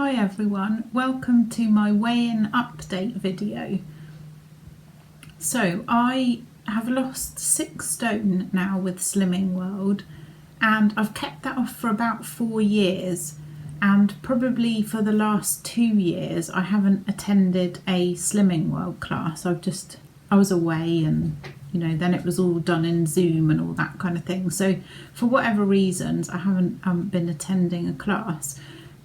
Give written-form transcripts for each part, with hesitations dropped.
Hi everyone, welcome to my weigh-in update video. So I have lost 6 stone now with Slimming World, and I've kept that off for about 4 years, and probably for the last 2 years I haven't attended a Slimming World class. I was away, and then it was all done in Zoom and all that kind of thing, so for whatever reasons I haven't been attending a class.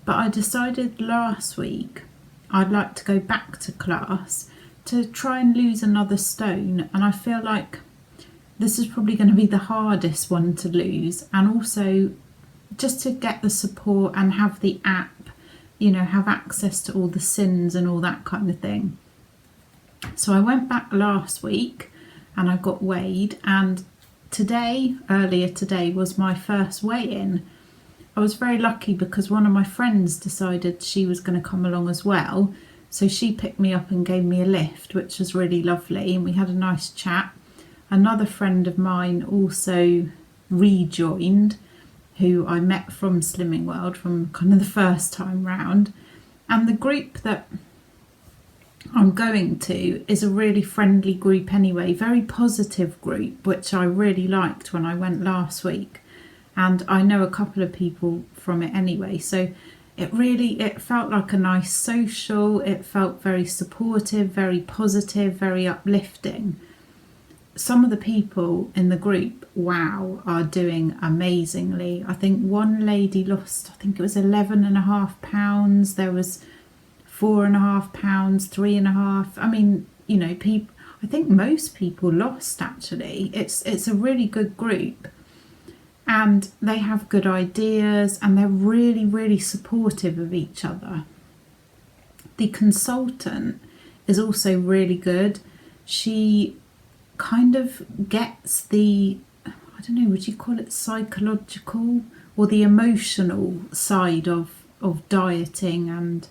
But I decided last week I'd like to go back to class to try and lose another stone, and I feel like this is probably going to be the hardest one to lose, and also just to get the support and have the app, have access to all the sins and all that kind of thing. So I went back last week and I got weighed, and earlier today was my first weigh-in. I was very lucky because one of my friends decided she was going to come along as well, so she picked me up and gave me a lift, which was really lovely, and we had a nice chat. Another friend of mine also rejoined, who I met from Slimming World from kind of the first time round, and the group that I'm going to is a really friendly group anyway, very positive group, which I really liked when I went last week. And I know a couple of people from it anyway, so it felt like a nice social. It felt very supportive, very positive, very uplifting. Some of the people in the group, wow, are doing amazingly. I think one lady lost, I think it was 11.5 pounds. There was 4.5 pounds, 3.5. I mean, people. I think most people lost actually. It's a really good group. And they have good ideas, and they're really, really supportive of each other. The consultant is also really good. She kind of gets the, I don't know, would you call it psychological or the emotional side of dieting and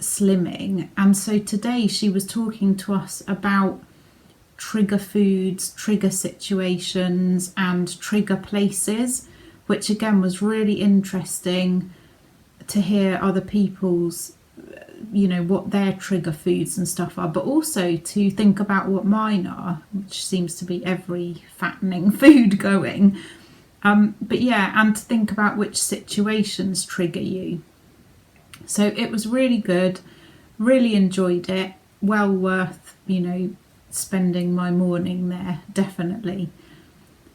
slimming. And so today she was talking to us about trigger foods, trigger situations and trigger places, which again was really interesting to hear other people's, what their trigger foods and stuff are, but also to think about what mine are, which seems to be every fattening food going. But yeah, and to think about which situations trigger you. So it was really good, really enjoyed it, well worth, spending my morning there, definitely.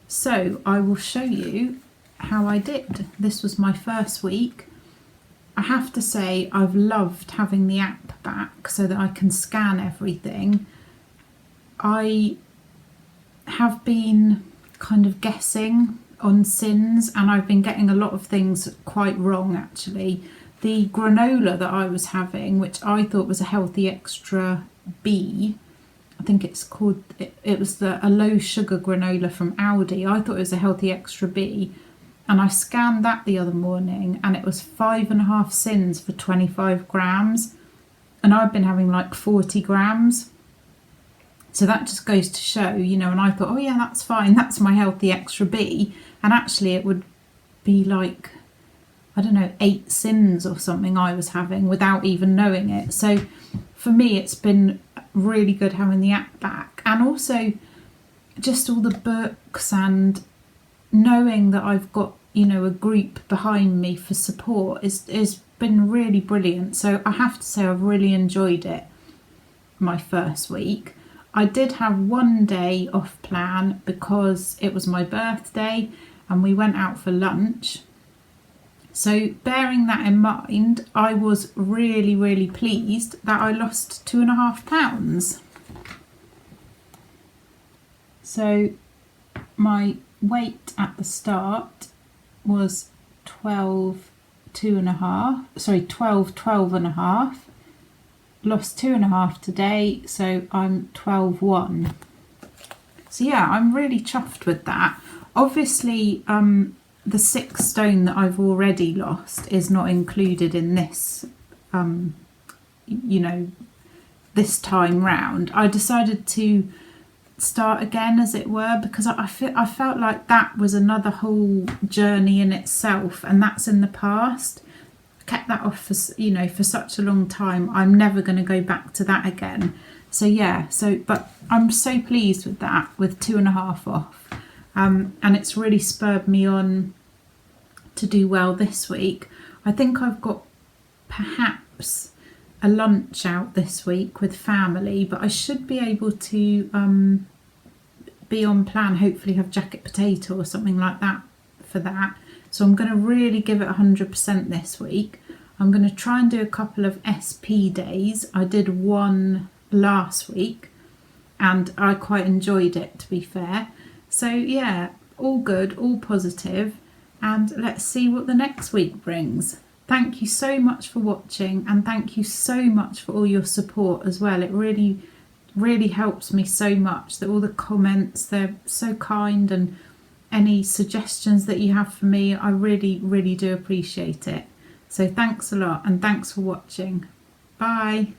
So I will show you how I did. This was my first week. I have to say I've loved having the app back so that I can scan everything. I have been kind of guessing on sins, and I've been getting a lot of things quite wrong actually. The granola that I was having, which I thought was a Healthy Extra B, I think it's called, it was a low sugar granola from Aldi. I thought it was a Healthy Extra B, and I scanned that the other morning and it was 5.5 sins for 25 grams, and I've been having like 40 grams. So that just goes to show, and I thought, oh yeah, that's fine, that's my Healthy Extra B, and actually it would be like, I don't know, 8 sins or something I was having without even knowing it. So for me it's been really good having the app back, and also just all the books and knowing that I've got a group behind me for support is been really brilliant. So I have to say I've really enjoyed it. My first week I did have one day off plan because it was my birthday and we went out for lunch. So bearing that in mind, I was really, really pleased that I lost 2.5 pounds. So my weight at the start was 12.5. Lost 2.5 today, so I'm 12.1. So yeah, I'm really chuffed with that. Obviously, the 6 stone that I've already lost is not included in this, this time round. I decided to start again, as it were, because I felt like that was another whole journey in itself, and that's in the past. kept that off for, you know, for such a long time. I'm never going to go back to that again. So yeah, but I'm so pleased with that, with 2.5 off. And it's really spurred me on to do well this week. I think I've got perhaps a lunch out this week with family, but I should be able to be on plan, hopefully have jacket potato or something like that for that. So I'm going to really give it 100% this week. I'm going to try and do a couple of SP days. I did one last week and I quite enjoyed it, to be fair. So yeah, all good, all positive, and let's see what the next week brings. Thank you so much for watching, and thank you so much for all your support as well. It really, really helps me so much, that all the comments, they're so kind, and any suggestions that you have for me, I really, really do appreciate it. So thanks a lot, and thanks for watching. Bye.